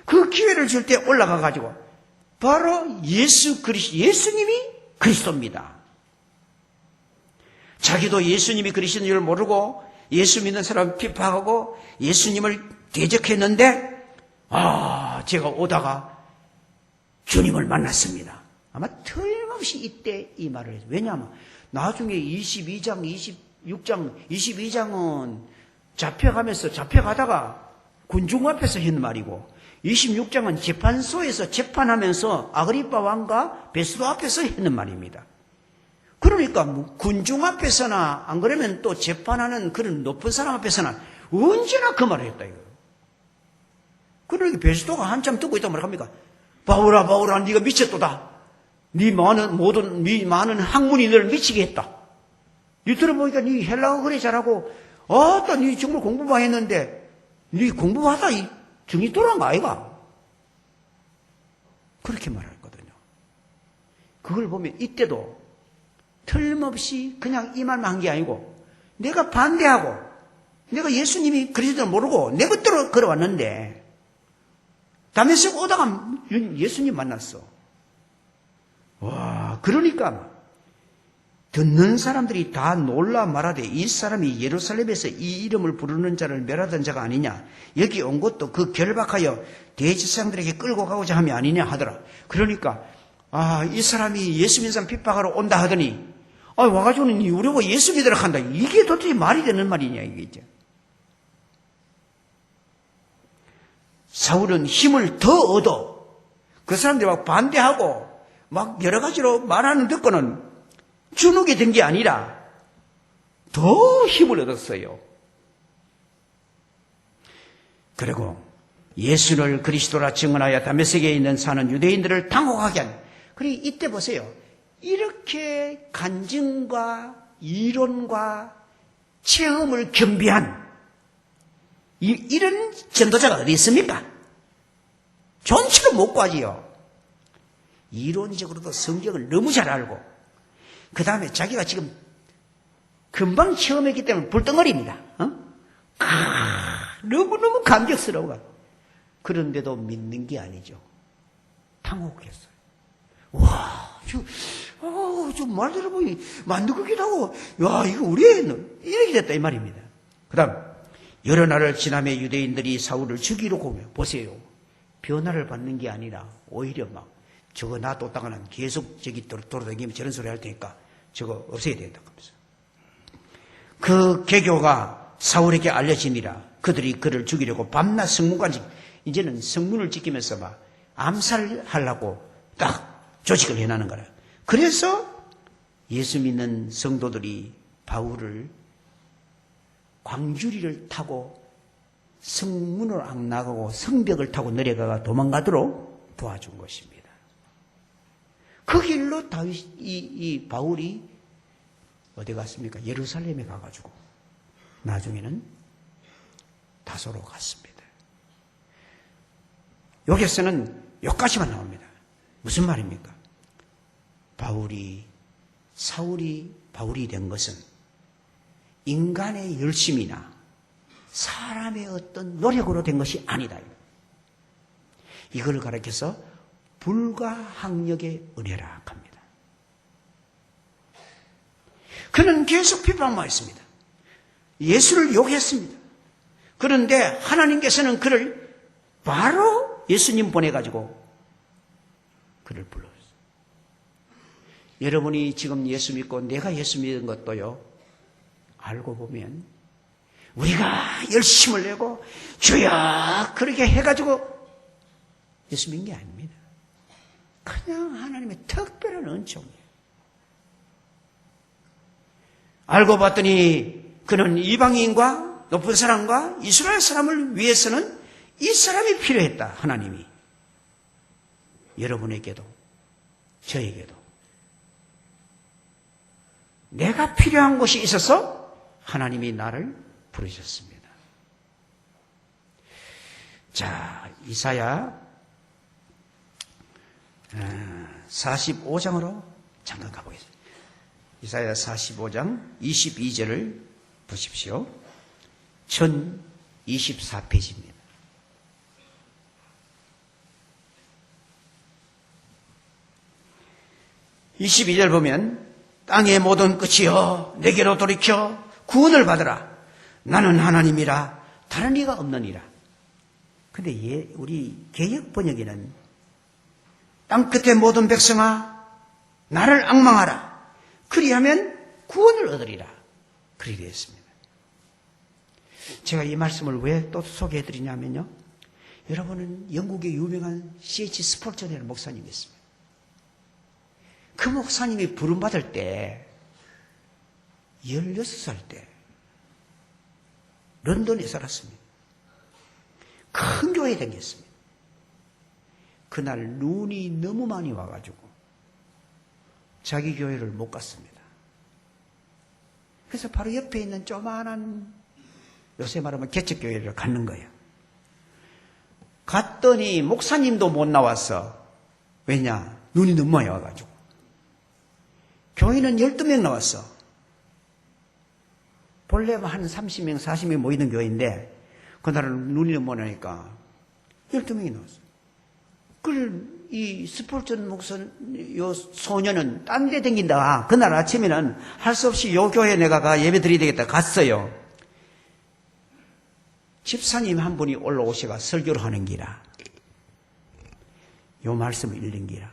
그 기회를 줄 때 올라가가지고 바로 예수님이 그리스도입니다. 자기도 예수님이 그리스도인 줄 모르고 예수 믿는 사람 비판하고 예수님을 대적했는데 제가 오다가 주님을 만났습니다. 아마 틀림없이 이때 이 말을 해요. 왜냐하면 나중에 22장, 26장, 22장은 잡혀가다가 군중 앞에서 했는 말이고 26장은 재판소에서 재판하면서 아그리빠 왕과 베스도 앞에서 했는 말입니다. 그러니까 군중 앞에서나 안 그러면 또 재판하는 그런 높은 사람 앞에서나 언제나 그 말을 했다 이거예요. 그러니까 베스도가 한참 듣고 있단 말을 합니까? 바울아 바울아 네가 미쳤도다. 네 많은 학문이 너를 미치게 했다. 네 들어보니까 네 헬라어 그래 잘하고 네 정말 공부 많이 했는데 네 공부하다 정이 돌아간 거 아이가? 그렇게 말했거든요. 그걸 보면 이때도 틀림없이 그냥 이 말만 한 게 아니고 내가 반대하고 내가 예수님이 그리스도를 모르고 내 것대로 걸어왔는데 다메섹 오다가 예수님 만났어. 와, 그러니까 듣는 사람들이 다 놀라 말하되 이 사람이 예루살렘에서 이 이름을 부르는 자를 멸하던 자가 아니냐. 여기 온 것도 그 결박하여 대제사장들에게 끌고 가고자 함이 아니냐 하더라. 그러니까 이 사람이 예수 믿는 사람 핍박하러 온다 하더니 와가지고는 우리가 예수 믿으라 한다. 이게 도대체 말이 되는 말이냐 이게 이제. 사울은 힘을 더 얻어. 그 사람들이 막 반대하고 막 여러 가지로 말하는 듣고는 주눅이 든 게 아니라 더 힘을 얻었어요. 그리고 예수를 그리스도라 증언하여 다메섹에 있는 사는 유대인들을 당혹하게 한. 그리고 이때 보세요. 이렇게 간증과 이론과 체험을 겸비한 이런 전도자가 어디 있습니까? 존치도 못 구하지요. 이론적으로도 성경을 너무 잘 알고 그 다음에 자기가 지금 금방 체험했기 때문에 불덩어리입니다. 너무너무 감격스러워. 그런데도 믿는 게 아니죠. 당혹했어요. 와, 좀 말 들어보니 만두 같기도 하고, 야, 이거 우리 애는 이렇게 됐다 이 말입니다. 그 다음 여러 날을 지나며 유대인들이 사울을 죽이러 고며 보세요. 변화를 받는 게 아니라 오히려 막 저거 놔뒀다가는 계속 저기 돌아다니면 저런 소리 할 테니까 저거 없애야 된다. 그 계교가 사울에게 알려지니라. 그들이 그를 죽이려고 밤낮 성문까지 이제는 성문을 지키면서 막 암살하려고 딱 조직을 해나는 거라. 그래서 예수 믿는 성도들이 바울을 광주리를 타고 성문을 안 나가고 성벽을 타고 내려가가 도망가도록 도와준 것입니다. 그 길로 이 바울이 어디 갔습니까? 예루살렘에 가가지고 나중에는 다소로 갔습니다. 여기서는 여기까지만 나옵니다. 무슨 말입니까? 사울이 바울이 된 것은 인간의 열심이나 사람의 어떤 노력으로 된 것이 아니다. 이걸 가르쳐서 불가항력의 은혜라 합니다. 그는 계속 비판만 했습니다. 예수를 욕했습니다. 그런데 하나님께서는 그를 바로 예수님 보내가지고 그를 불렀어요. 여러분이 지금 예수 믿고 내가 예수 믿은 것도요, 알고 보면 우리가 열심을 내고 주여 그렇게 해가지고 예수 믿은 게 아닙니다. 그냥 하나님의 특별한 은총이에요. 알고 봤더니 그는 이방인과 높은 사람과 이스라엘 사람을 위해서는 이 사람이 필요했다. 하나님이 여러분에게도 저에게도 내가 필요한 것이 있어서 하나님이 나를 부르셨습니다. 자, 이사야 45장으로 잠깐 가보겠습니다. 이사야 45장 22절을 보십시오. 1024페이지입니다. (22절) 보면 땅의 모든 끝이여 내게로 돌이켜 구원을 받으라. 나는 하나님이라 다른 이가 없느니라. 근데 우리 개역 번역에는 땅끝의 모든 백성아 나를 앙망하라. 그리하면 구원을 얻으리라. 그리 되어 있습니다. 제가 이 말씀을 왜 또 소개해 드리냐면요. 여러분은 영국의 유명한 C.H. 스폴전이라는 목사님이 있습니다. 그 목사님이 부름받을 때 16살 때 런던에 살았습니다. 큰 교회에 다녔습니다. 그날 눈이 너무 많이 와가지고 자기 교회를 못 갔습니다. 그래서 바로 옆에 있는 조그만한 요새 말하면 개척교회를 갔는 거예요. 갔더니 목사님도 못 나왔어. 왜냐? 눈이 너무 많이 와가지고. 교회는 12명 나왔어. 본래 한 30명, 40명 모이는 교회인데 그날은 눈이 너무 많이 오니까 12명이 나왔어. 이 스폴전 목사, 요 소녀는 딴 데 댕긴다. 그날 아침에는 할 수 없이 요 교회에 내가 예배 드려야 되겠다. 갔어요. 집사님 한 분이 올라오시가 설교를 하는 기라. 요 말씀을 읽는 기라.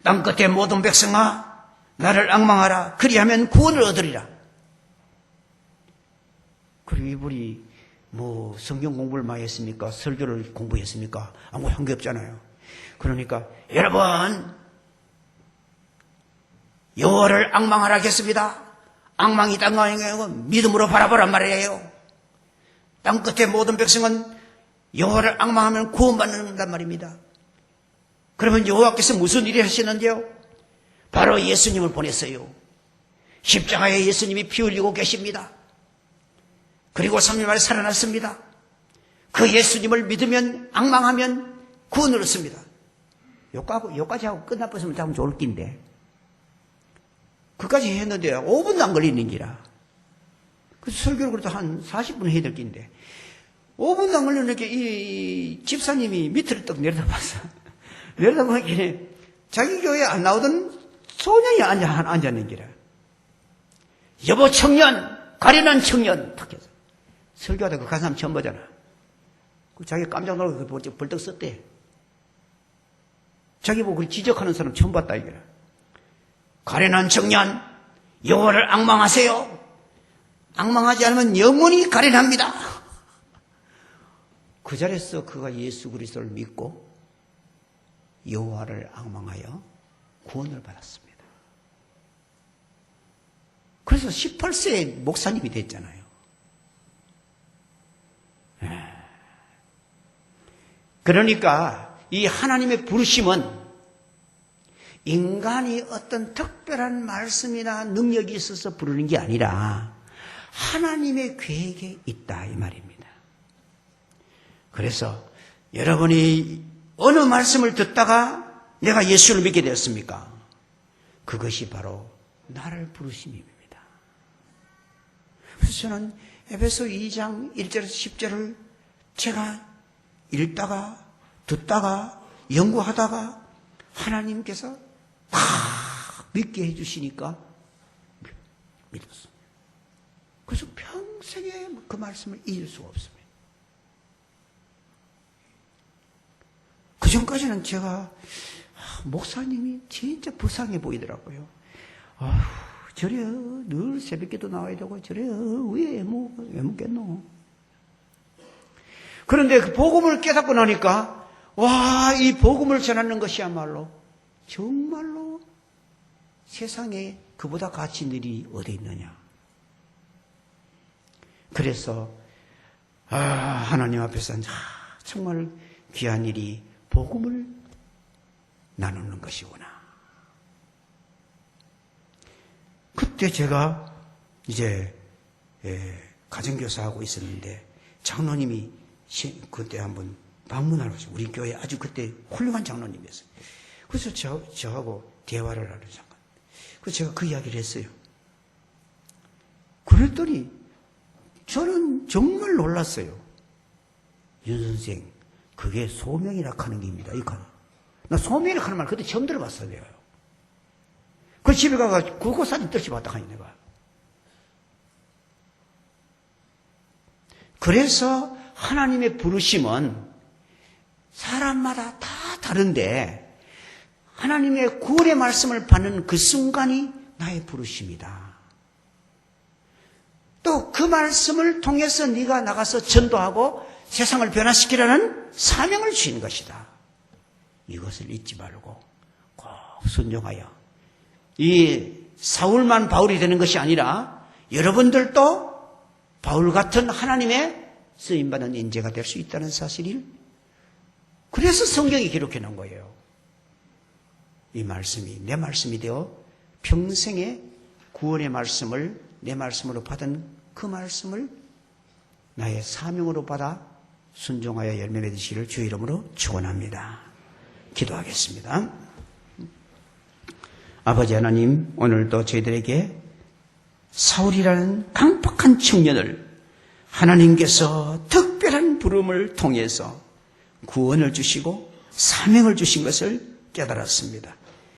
땅끝의 모든 백성아 나를 앙망하라. 그리하면 구원을 얻으리라. 그리고 이분이 성경 공부를 많이 했습니까? 설교를 공부했습니까? 아무 한 게 없잖아요. 그러니까 여러분 여호와를 앙망하라 하겠습니다. 앙망이 땅강이고 믿음으로 바라보란 말이에요. 땅끝의 모든 백성은 여호와를 앙망하면 구원받는단 말입니다. 그러면 여호와께서 무슨 일을 하시는데요? 바로 예수님을 보냈어요. 십자가에 예수님이 피 흘리고 계십니다. 그리고 3일 만에 살아났습니다. 그 예수님을 믿으면 앙망하면 구원을 얻습니다. 요까지 하고 끝나버리면 참 좋을 낀데 그까지 했는데 5분도 안 걸리는 기라. 그래서 설교를 그래도 한 40분 해야 될 낀데 5분도 안 걸리니까 이 집사님이 밑으로 떡 내려다봤어. 내려다보니까 자기 교회에 안 나오던 소년이 앉았는 기라. 여보 청년, 가련한 청년 탁 해서 설교하다가 그 사람 처음 보잖아. 자기가 깜짝 놀라서 벌떡 썼대. 자기 보고 지적하는 사람 처음 봤다 이거라. 가련한 청년, 여호와를 앙망하세요. 앙망하지 않으면 영원히 가련합니다. 그 자리에서 그가 예수 그리스도를 믿고 여호와를 앙망하여 구원을 받았습니다. 그래서 18세에 목사님이 됐잖아요. 그러니까 이 하나님의 부르심은 인간이 어떤 특별한 말씀이나 능력이 있어서 부르는 게 아니라 하나님의 계획에 있다 이 말입니다. 그래서 여러분이 어느 말씀을 듣다가 내가 예수를 믿게 되었습니까? 그것이 바로 나를 부르심입니다. 그래서 저는 에베소 2장 1절에서 10절을 제가 읽다가 듣다가 연구하다가 하나님께서 다 믿게 해주시니까 믿었어요. 그래서 평생에 그 말씀을 잊을 수가 없습니다. 그 전까지는 제가 목사님이 진짜 불쌍해 보이더라고요. 저래요. 늘 새벽기도 나와야 되고 저래요. 왜 묻겠노? 그런데 그 복음을 깨닫고 나니까 와, 이 복음을 전하는 것이야말로 정말로 세상에 그보다 가치 있는 일이 어디 있느냐. 그래서 하나님 앞에서 정말 귀한 일이 복음을 나누는 것이구나. 그때 제가 이제 가정교사하고 있었는데 장로님이 그때 한번 방문하러 왔어요. 우리 교회 아주 그때 훌륭한 장로님이었어요. 그래서 저하고 대화를 하는 잠깐. 그래서 제가 그 이야기를 했어요. 그랬더니 저는 정말 놀랐어요. 윤 선생, 그게 소명이라 하는 게입니다. 나 소명이라 하는 말 그때 처음 들어봤어요. 내가. 그 집에 가서 그거 사진 떨치봤다 하니 내가. 그래서 하나님의 부르심은 사람마다 다 다른데 하나님의 구원의 말씀을 받는 그 순간이 나의 부르심이다. 또 그 말씀을 통해서 네가 나가서 전도하고 세상을 변화시키라는 사명을 주신 것이다. 이것을 잊지 말고 꼭 순종하여 이 사울만 바울이 되는 것이 아니라 여러분들도 바울 같은 하나님의 쓰임받은 인재가 될 수 있다는 사실을 그래서 성경이 기록해 놓은 거예요. 이 말씀이 내 말씀이 되어 평생의 구원의 말씀을 내 말씀으로 받은 그 말씀을 나의 사명으로 받아 순종하여 열매 맺으시기를 주의 이름으로 축원합니다. 기도하겠습니다. 아버지 하나님, 오늘도 저희들에게 사울이라는 강팍한 청년을 하나님께서 특별한 부름을 통해서 구원을 주시고 사명을 주신 것을 깨달았습니다.